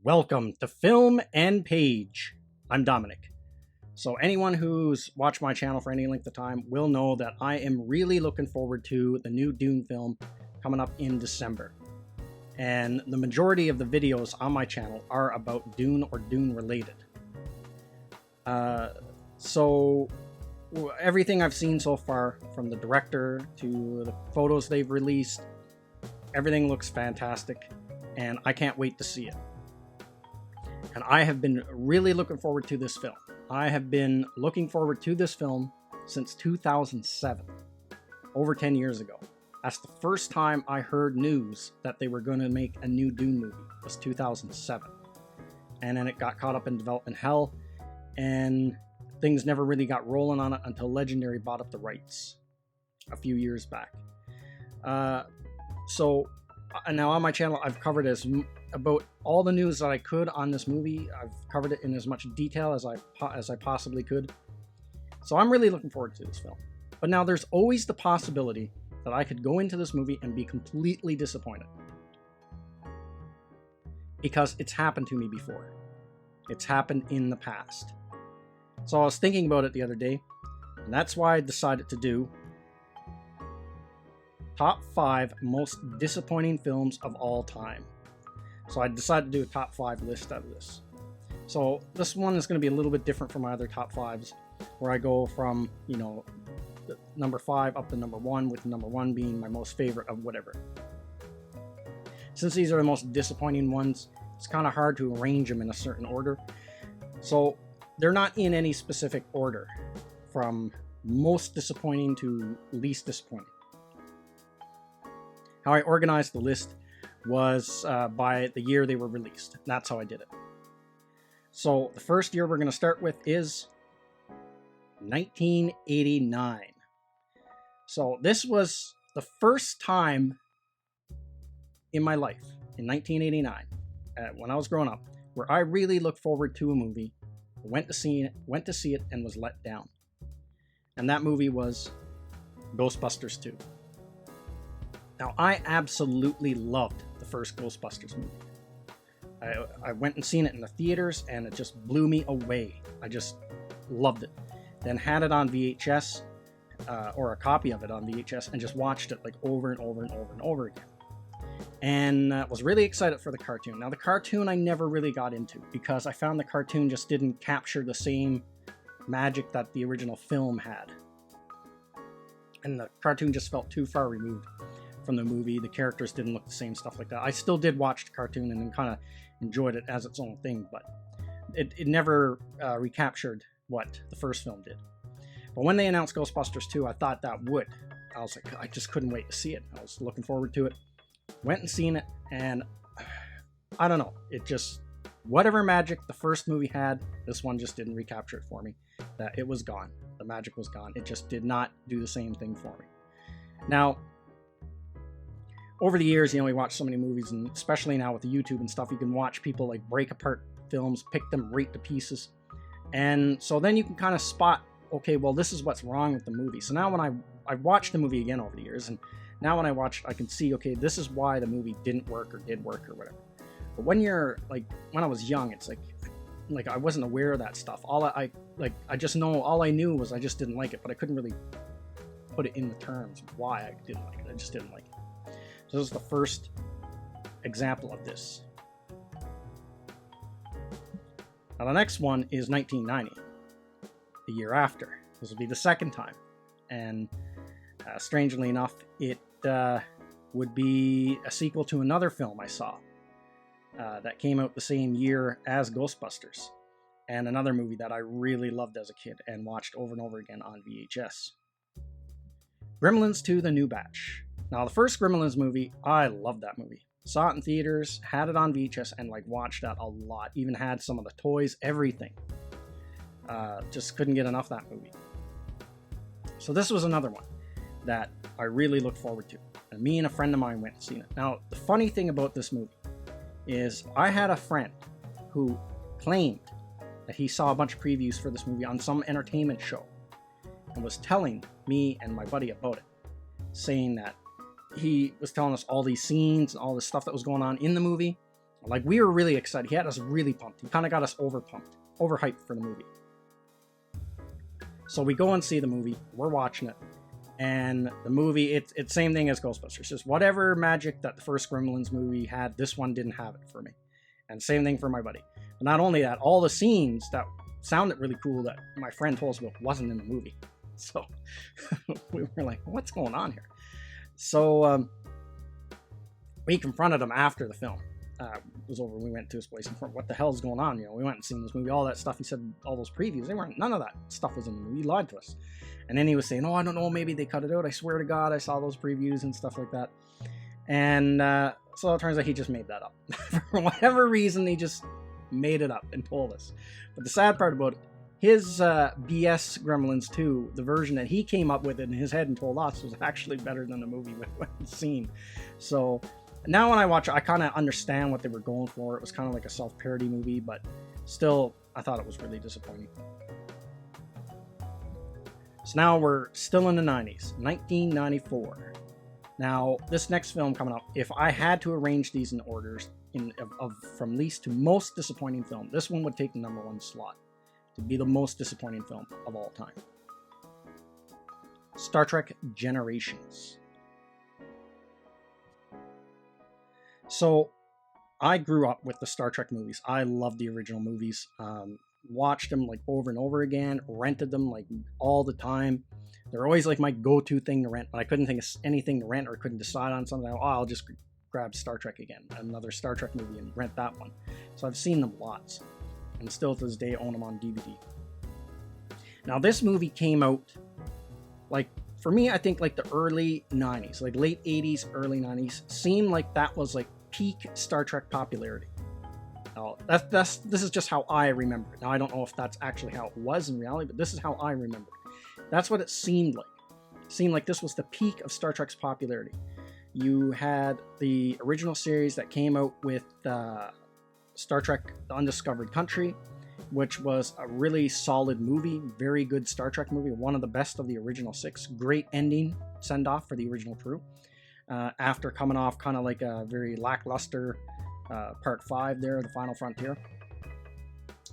Welcome to Film and Page. I'm Dominic. So anyone who's watched my channel for any length of time will know that I am really looking forward to the new Dune film coming up in December. And the majority of the videos on my channel are about Dune or Dune related. So everything I've seen so far, from the director to the photos they've released, everything looks fantastic, and I can't wait to see it. And I have been really looking forward to this film. I have been looking forward to this film since 2007, over 10 years ago. That's the first time I heard news that they were going to make a new Dune movie, was 2007. And then it got caught up in development hell, and things never really got rolling on it until Legendary bought up the rights a few years back. So now on my channel, I've covered about all the news that I could on this movie. I've covered it in as much detail as I possibly could. So I'm really looking forward to this film. But now there's always the possibility that I could go into this movie and be completely disappointed. Because it's happened to me before. It's happened in the past. So I was thinking about it the other day, and that's why I decided to do top 5 most disappointing films of all time. So I decided to do a top 5 list out of this. So this one is going to be a little bit different from my other top 5s, where I go from, number 5 up to number 1, with number 1 being my most favorite of whatever. Since these are the most disappointing ones, it's kind of hard to arrange them in a certain order. So they're not in any specific order, from most disappointing to least disappointing. How I organized the list was by the year they were released. That's how I did it. So the first year we're going to start with is 1989. So this was the first time in my life, in 1989, when I was growing up, where I really looked forward to a movie, went to see it, and was let down. And that movie was Ghostbusters 2. Now, I absolutely loved the first Ghostbusters movie. I went and seen it in the theaters, and it just blew me away. I just loved it. Then had it on VHS, or a copy of it on VHS, and just watched it like over and over and over and over again. And was really excited for the cartoon. Now, the cartoon I never really got into, because I found the cartoon just didn't capture the same magic that the original film had. And the cartoon just felt too far removed from the movie. The characters didn't look the same, stuff like that. I still did watch the cartoon and then kind of enjoyed it as its own thing, but it never recaptured what the first film did. But when they announced Ghostbusters 2, I thought that would. I was like, I just couldn't wait to see it. I was looking forward to it. Went and seen it, and I don't know. It just, whatever magic the first movie had, this one just didn't recapture it for me. That it was gone. The magic was gone. It just did not do the same thing for me. Now, over the years, we watch so many movies, and especially now with the YouTube and stuff, you can watch people like break apart films, pick them right to pieces. And so then you can kind of spot, okay, well, this is what's wrong with the movie. So now when I've watched the movie again over the years, and now when I watch it, I can see, okay, this is why the movie didn't work or did work or whatever. But when you're, when I was young, it's like I wasn't aware of that stuff. All I knew was I just didn't like it, but I couldn't really put it in the terms of why I didn't like it. I just didn't like it. So this is the first example of this. Now the next one is 1990, the year after. This will be the second time. And strangely enough, it would be a sequel to another film I saw that came out the same year as Ghostbusters, and another movie that I really loved as a kid and watched over and over again on VHS. Gremlins 2: The New Batch. Now, the first Gremlins movie, I loved that movie. Saw it in theaters, had it on VHS, and watched that a lot. Even had some of the toys, everything. Just couldn't get enough of that movie. So this was another one that I really looked forward to. And me and a friend of mine went and seen it. Now, the funny thing about this movie is I had a friend who claimed that he saw a bunch of previews for this movie on some entertainment show and was telling me and my buddy about it, saying that he was telling us all these scenes and all this stuff that was going on in the movie Like, we were really excited. He had us really pumped. He kind of got us overhyped for the movie. So we go and see the movie. We're watching it. And the movie, it's same thing as Ghostbusters. Just whatever magic that the first Gremlins movie had, this one didn't have it for me. And same thing for my buddy. But not only that, all the scenes that sounded really cool that my friend told us about wasn't in the movie. So we were like, what's going on here? So we confronted him after the film was over. We went to his place and said, what the hell is going on? You know, we went and seen this movie, all that stuff. He said all those previews, none of that stuff was in the movie. He lied to us. And then he was saying, oh, I don't know, maybe they cut it out. I swear to God, I saw those previews and stuff like that. And so it turns out he just made that up. For whatever reason, he just made it up and told us. But the sad part about it, his BS Gremlins 2, the version that he came up with in his head and told us, was actually better than the movie we've seen. So now when I watch it, I kind of understand what they were going for. It was kind of like a self-parody movie, but still, I thought it was really disappointing. So now we're still in the 90s, 1994. Now, this next film coming up, if I had to arrange these in orders from least to most disappointing film, this one would take the number one slot to be the most disappointing film of all time. Star Trek Generations. So, I grew up with the Star Trek movies. I love the original movies. Watched them like over and over again, rented them like all the time. They're always like my go-to thing to rent, but I couldn't think of anything to rent or couldn't decide on something. Oh, I'll just grab Star Trek again, another Star Trek movie, and rent that one. So I've seen them lots, and still to this day own them on DVD. Now this movie came out, like, for me, I think like the early 90s, like late 80s, early 90s, seemed like that was like peak Star Trek popularity. Now, this is just how I remember it. Now, I don't know if that's actually how it was in reality, but this is how I remember it. That's what it seemed like. It seemed like this was the peak of Star Trek's popularity. You had the original series that came out with Star Trek The Undiscovered Country, which was a really solid movie, very good Star Trek movie, one of the best of the original 6. Great ending, send-off for the original crew. After coming off kind of like a very lackluster Part 5 there, The Final Frontier.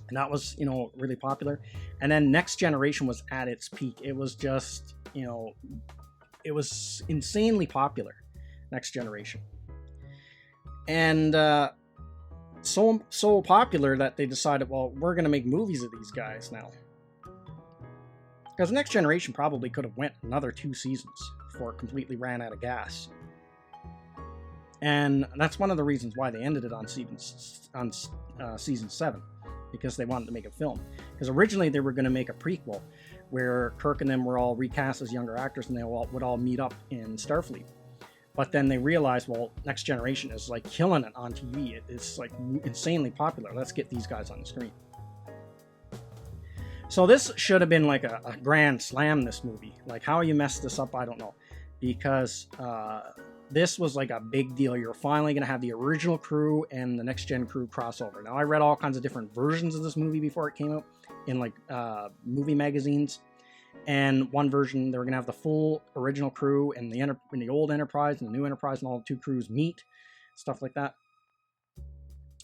And that was, really popular. And then Next Generation was at its peak. It was just, it was insanely popular, Next Generation. And so popular that they decided, well, we're going to make movies of these guys now. Because Next Generation probably could have went another 2 seasons before it completely ran out of gas. And that's one of the reasons why they ended it on season 7, because they wanted to make a film. Because originally they were going to make a prequel where Kirk and them were all recast as younger actors and they would all meet up in Starfleet. But then they realized, well, Next Generation is like killing it on TV. It's like insanely popular. Let's get these guys on the screen. So this should have been like a grand slam, this movie. Like how you messed this up, I don't know. Because this was like a big deal. You're finally going to have the original crew and the next gen crew crossover. Now, I read all kinds of different versions of this movie before it came out in like movie magazines. And one version, they were going to have the full original crew and the old Enterprise and the new Enterprise, and all the 2 crews meet, stuff like that.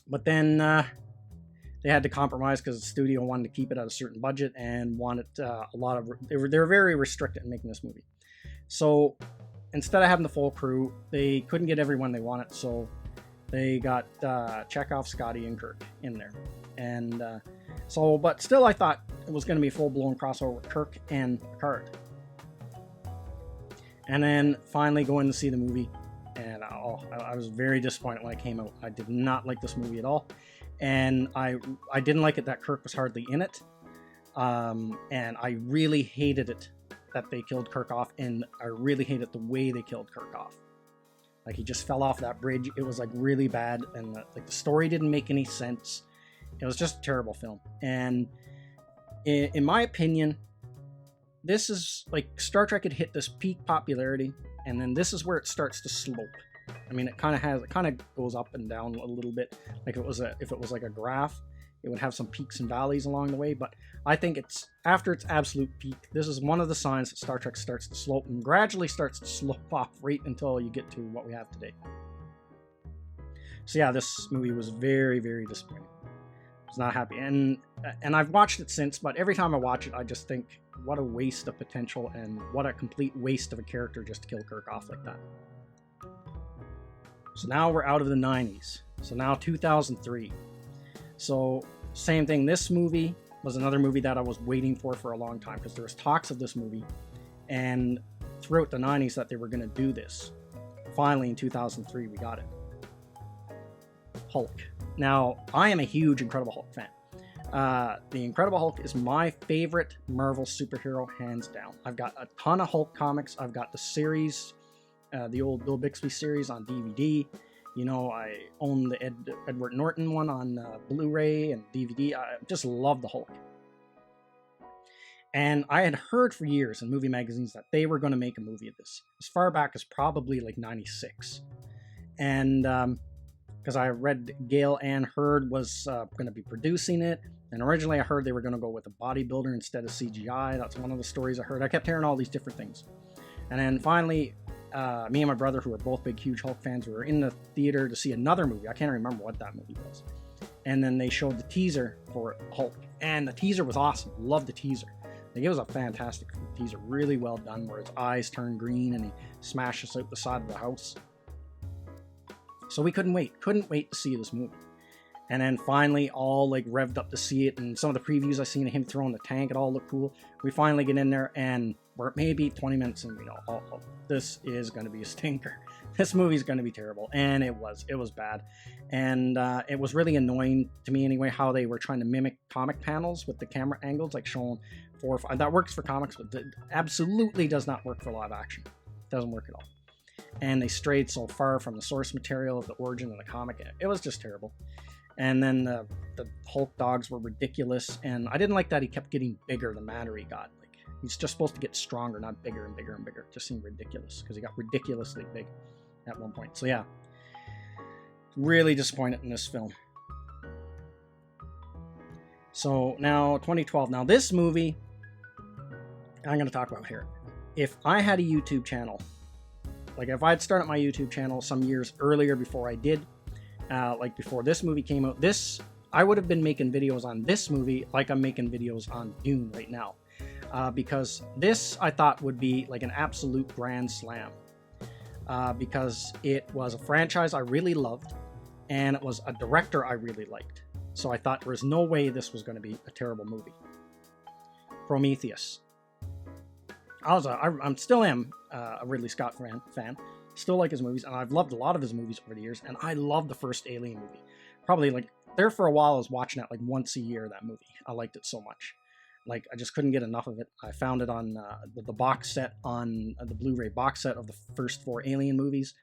But then they had to compromise because the studio wanted to keep it at a certain budget and wanted a lot of... They were very restricted in making this movie. So instead of having the full crew, they couldn't get everyone they wanted, so they got Chekhov, Scotty, and Kirk in there. And but still, I thought it was going to be a full-blown crossover with Kirk and Picard. And then finally going to see the movie, and I was very disappointed when it came out. I did not like this movie at all, and I didn't like it that Kirk was hardly in it, and I really hated it that they killed Kirk off, and I really hated the way they killed Kirk off. Like, he just fell off that bridge. It was like really bad, and the story didn't make any sense. It was just a terrible film. And in my opinion, this is like Star Trek had hit this peak popularity, and then this is where it starts to slope. I mean, it kind of goes up and down a little bit. Like if it was like a graph, it would have some peaks and valleys along the way. But I think it's after its absolute peak, this is one of the signs that Star Trek starts to slope and gradually starts to slope off right until you get to what we have today. So yeah, this movie was very, very disappointing. I was not happy, and I've watched it since, but every time I watch it, I just think, what a waste of potential, and what a complete waste of a character just to kill Kirk off like that. So now we're out of the 90s. So now 2003. So same thing. This movie was another movie that I was waiting for a long time, because there was talks of this movie, and throughout the 90s that they were going to do this. Finally, in 2003, we got it. Hulk. Now, I am a huge Incredible Hulk fan. The Incredible Hulk is my favorite Marvel superhero, hands down. I've got a ton of Hulk comics. I've got the series, the old Bill Bixby series on DVD. You know, I own the Edward Norton one on Blu-ray and DVD. I just love the Hulk. And I had heard for years in movie magazines that they were going to make a movie of this, as far back as probably like 96. And because I read Gail Ann Hurd was going to be producing it. And originally I heard they were going to go with a bodybuilder instead of CGI. That's one of the stories I heard. I kept hearing all these different things. And then finally, me and my brother, who are both big, huge Hulk fans, we were in the theater to see another movie. I can't remember what that movie was. And then they showed the teaser for Hulk. And the teaser was awesome. Loved the teaser. Like, it was a fantastic teaser. Really well done, where his eyes turn green and he smashes out the side of the house. So we couldn't wait to see this movie. And then finally, all like revved up to see it, and some of the previews I seen of him throwing the tank, it all looked cool. We finally get in there, and we're maybe 20 minutes in, this is going to be a stinker. This movie's going to be terrible. And it was bad. And it was really annoying to me anyway, how they were trying to mimic comic panels with the camera angles, like showing 4 or 5. That works for comics, but it absolutely does not work for live action. It doesn't work at all. And they strayed so far from the source material of the origin of the comic. It was just terrible. And then the Hulk dogs were ridiculous. And I didn't like that he kept getting bigger the madder he got. Like, he's just supposed to get stronger, not bigger and bigger and bigger. It just seemed ridiculous, because he got ridiculously big at one point. So yeah, really disappointed in this film. So now 2012. Now this movie I'm going to talk about here. If I had a YouTube channel, like if I'd started my YouTube channel some years earlier before I did, like before this movie came out, I would have been making videos on this movie like I'm making videos on Dune right now. Because this, I thought, would be like an absolute grand slam. Because it was a franchise I really loved, and it was a director I really liked. So I thought there was no way this was going to be a terrible movie. Prometheus. I still am a Ridley Scott fan. Still like his movies, and I've loved a lot of his movies over the years, and I love the first Alien movie. Probably, like, there for a while I was watching it like once a year, that movie. I liked it so much. Like, I just couldn't get enough of it. I found it on the box set, on the Blu-ray box set of the first 4 Alien movies.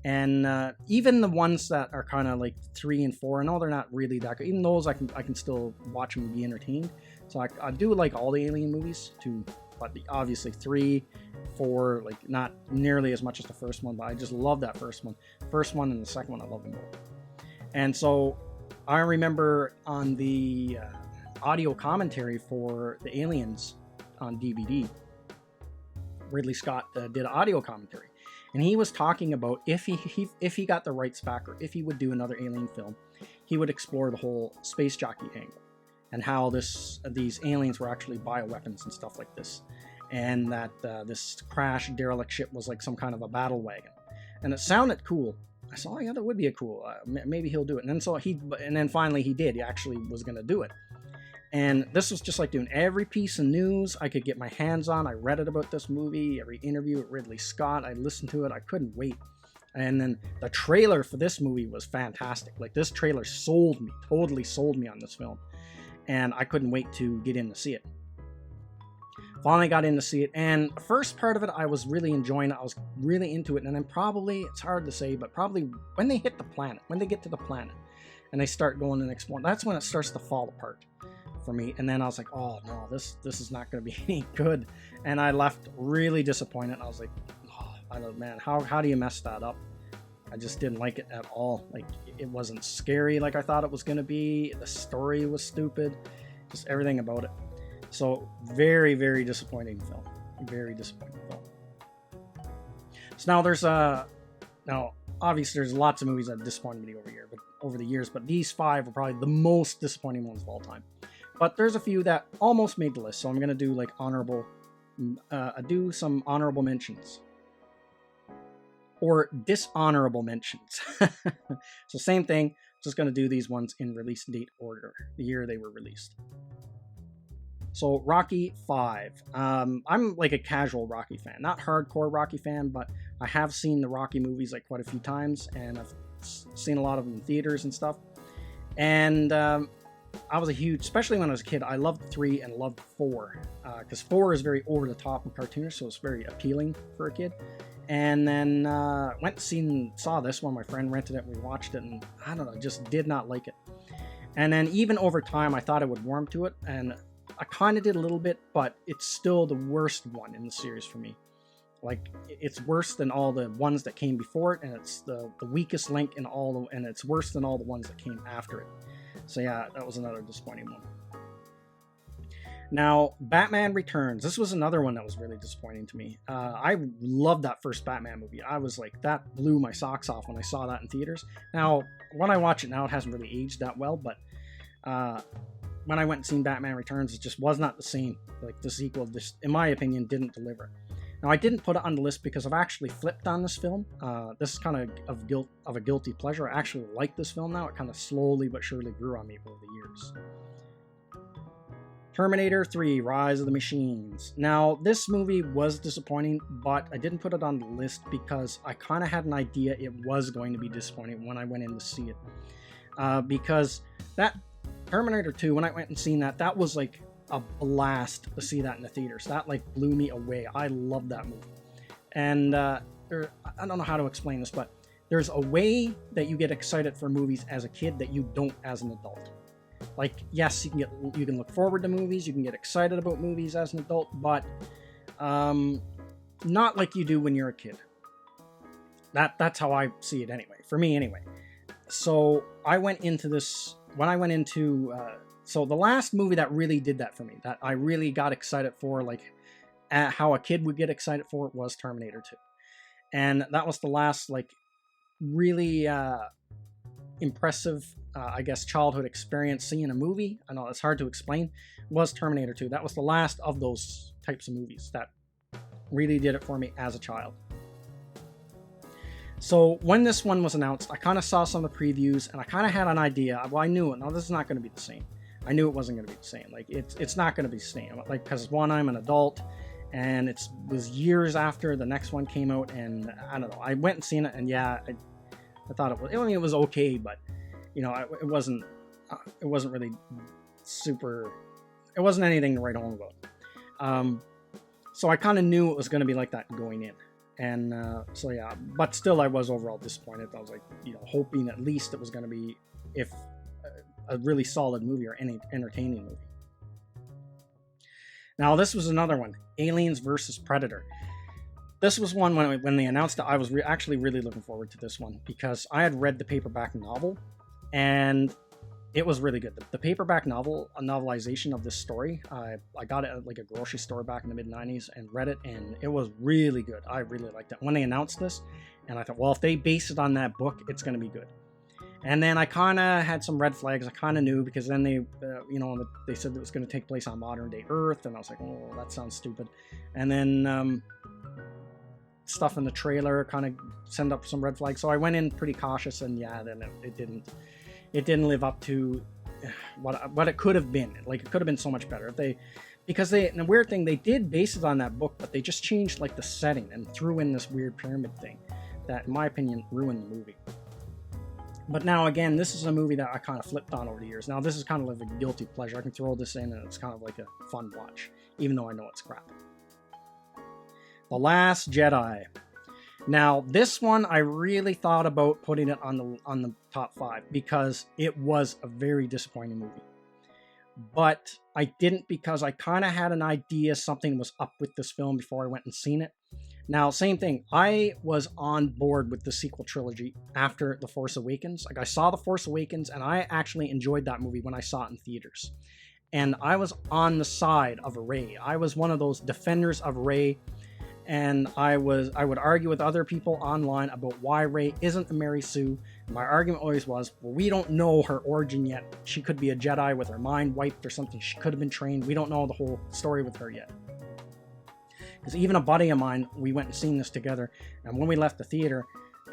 And even the ones that are kind of like 3 and 4, I know they're not really that good. Even those I can still watch them and be entertained. So I do like all the Alien movies too. But obviously 3, 4, like not nearly as much as the first one, but I just love that first one. First one and the second one, I love them both. And so I remember on the audio commentary for the Aliens on DVD, Ridley Scott did an audio commentary, and he was talking about if he got the rights back, or if he would do another Alien film, he would explore the whole space jockey angle, and how these aliens were actually bioweapons and stuff like this, and that this crashed derelict ship was like some kind of a battle wagon, and it sounded cool. I saw, yeah, that would be a cool. Maybe he'll do it. And then finally he did. He actually was going to do it. And this was just like doing every piece of news I could get my hands on. I read it about this movie, every interview with Ridley Scott. I listened to it. I couldn't wait. And then the trailer for this movie was fantastic. Like, this trailer totally sold me on this film. And I couldn't wait to get in to see it. Finally got in to see it, and the first part of it I was really enjoying it. I was really into it, and then probably, it's hard to say, but probably when they hit the planet, when they get to the planet and they start going and exploring, that's when it starts to fall apart for me. And then I was like, oh no, this is not going to be any good. And I left really disappointed. I was like, oh, I don't, man, how do you mess that up? I just didn't like it at all. Like, it wasn't scary like I thought it was going to be. The story was stupid. Just everything about it. So, very, very disappointing film. Very disappointing film. So now there's now obviously there's lots of movies that disappointed me over the years, but these 5 are probably the most disappointing ones of all time. But there's a few that almost made the list, so I'm gonna do like do some honorable mentions. Or dishonorable mentions. So same thing, just gonna do these ones in release date order, the year they were released. So Rocky 5. I'm like a casual Rocky fan, not hardcore Rocky fan, but I have seen the Rocky movies like quite a few times, and I've seen a lot of them in theaters and stuff. And I was a huge, especially when I was a kid, I loved 3 and loved 4, because 4 is very over the top and cartoonish, so it's very appealing for a kid. And then went and saw this one. My friend rented it, we watched it, and I don't know, just did not like it. And then even over time, I thought I would warm to it, and I kind of did a little bit, but it's still the worst one in the series for me. Like, it's worse than all the ones that came before it, and it's the weakest link in and it's worse than all the ones that came after it. So yeah, that was another disappointing one. Now, Batman Returns. This was another one that was really disappointing to me. I loved that first Batman movie. I was like, that blew my socks off when I saw that in theaters. Now, when I watch it now, it hasn't really aged that well, but when I went and seen Batman Returns, it just was not the same. Like, the sequel, just, in my opinion, didn't deliver. Now, I didn't put it on the list because I've actually flipped on this film. This is kind of a guilty pleasure. I actually like this film now. It kind of slowly but surely grew on me over the years. Terminator 3, Rise of the Machines. Now, this movie was disappointing, but I didn't put it on the list because I kind of had an idea it was going to be disappointing when I went in to see it. Because that Terminator 2, when I went and seen that, that was like a blast to see that in the theaters. That like blew me away. I loved that movie. And I don't know how to explain this, but there's a way that you get excited for movies as a kid that you don't as an adult. Like, yes, you can look forward to movies, you can get excited about movies as an adult, but not like you do when you're a kid. That's how I see it anyway, for me anyway. So I went into this, so the last movie that really did that for me, that I really got excited for, like how a kid would get excited for, was Terminator 2. And that was the last, like, really impressive, I guess, childhood experience seeing a movie. I know it's hard to explain, was Terminator 2. That was the last of those types of movies that really did it for me as a child. So when this one was announced, I kind of saw some of the previews, and I kind of had an idea. Well, I knew it. No, this is not going to be the same. I knew it wasn't going to be the same. Like, it's not going to be the same. Like, because one, I'm an adult, and it was years after the next one came out, and I don't know. I went and seen it, and yeah, I thought it was. I mean, it was okay, but you know, it wasn't really super. It wasn't anything to write home about. So I kind of knew it was going to be like that going in. And so yeah, but still I was overall disappointed. I was like, you know, hoping at least it was going to be, if a really solid movie or any entertaining movie. Now this was another one, Aliens versus Predator. This was one when they announced it, I was actually really looking forward to this one because I had read the paperback novel, and it was really good. The paperback novel, a novelization of this story, I got it at like a grocery store back in the mid-90s and read it, and it was really good. I really liked it when they announced this, and I thought, well, if they base it on that book, it's going to be good. And then I kind of had some red flags. I kind of knew, because then they, they said it was going to take place on modern day Earth, and I was like, oh, that sounds stupid. And then stuff in the trailer kind of sent up some red flags. So I went in pretty cautious, and yeah, then it didn't live up to what it could have been. Like, it could have been so much better because and the weird thing, they did base it on that book, but they just changed like the setting and threw in this weird pyramid thing that, in my opinion, ruined the movie. But now again, this is a movie that I kind of flipped on over the years. Now this is kind of like a guilty pleasure. I can throw this in and it's kind of like a fun watch, even though I know it's crap. The Last Jedi. Now, this one, I really thought about putting it on the top 5 because it was a very disappointing movie. But I didn't, because I kind of had an idea something was up with this film before I went and seen it. Now, same thing. I was on board with the sequel trilogy after The Force Awakens. Like, I saw The Force Awakens, and I actually enjoyed that movie when I saw it in theaters. And I was on the side of Rey. I was one of those defenders of Rey. and I would argue with other people online about why Rey isn't a Mary Sue. My argument always was, well, we don't know her origin yet. She could be a Jedi with her mind wiped or something. She could have been trained. We don't know the whole story with her yet. Because even a buddy of mine, we went and seen this together, and when we left the theater,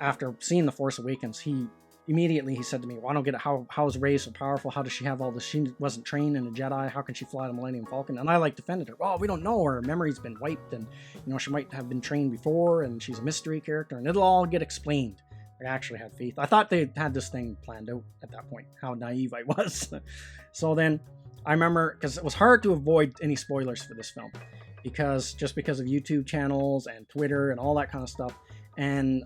after seeing The Force Awakens, he said to me, well, I don't get it. How is Rey so powerful? How does she have all this? She wasn't trained in a Jedi. How can she fly the Millennium Falcon? And I defended her. Well, we don't know. Her memory's been wiped, and she might have been trained before, and she's a mystery character, and it'll all get explained. I actually had faith. I thought they had this thing planned out at that point, how naive I was. So then I remember, because it was hard to avoid any spoilers for this film, because of YouTube channels and Twitter and all that kind of stuff. And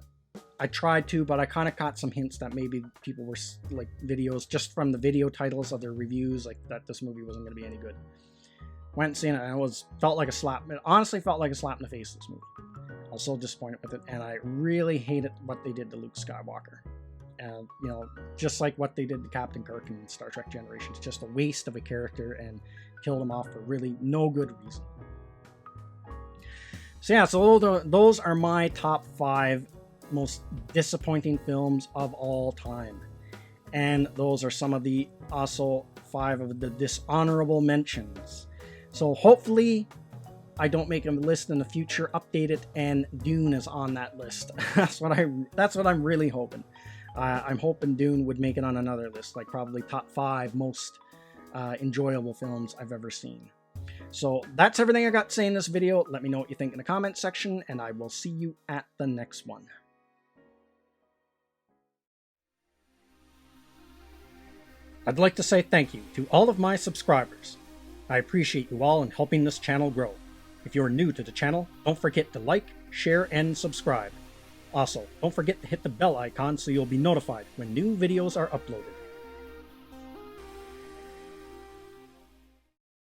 I tried to, but I kind of caught some hints that maybe people were like videos just from the video titles of their reviews, like that this movie wasn't going to be any good. Went and seen it, and it felt like a slap. It honestly felt like a slap in the face, this movie. I was so disappointed with it, and I really hated what they did to Luke Skywalker. And, just like what they did to Captain Kirk in Star Trek Generations, just a waste of a character and killed him off for really no good reason. So yeah, those are my top 5 most disappointing films of all time. And those are some of the also 5 of the dishonorable mentions. So hopefully I don't make a list in the future, update it, and Dune is on that list. That's what I'm really hoping. I'm hoping Dune would make it on another list, like probably top 5 most enjoyable films I've ever seen. So that's everything I got to say in this video. Let me know what you think in the comments section, and I will see you at the next one. I'd like to say thank you to all of my subscribers. I appreciate you all in helping this channel grow. If you're new to the channel, don't forget to like, share, and subscribe. Also, don't forget to hit the bell icon so you'll be notified when new videos are uploaded.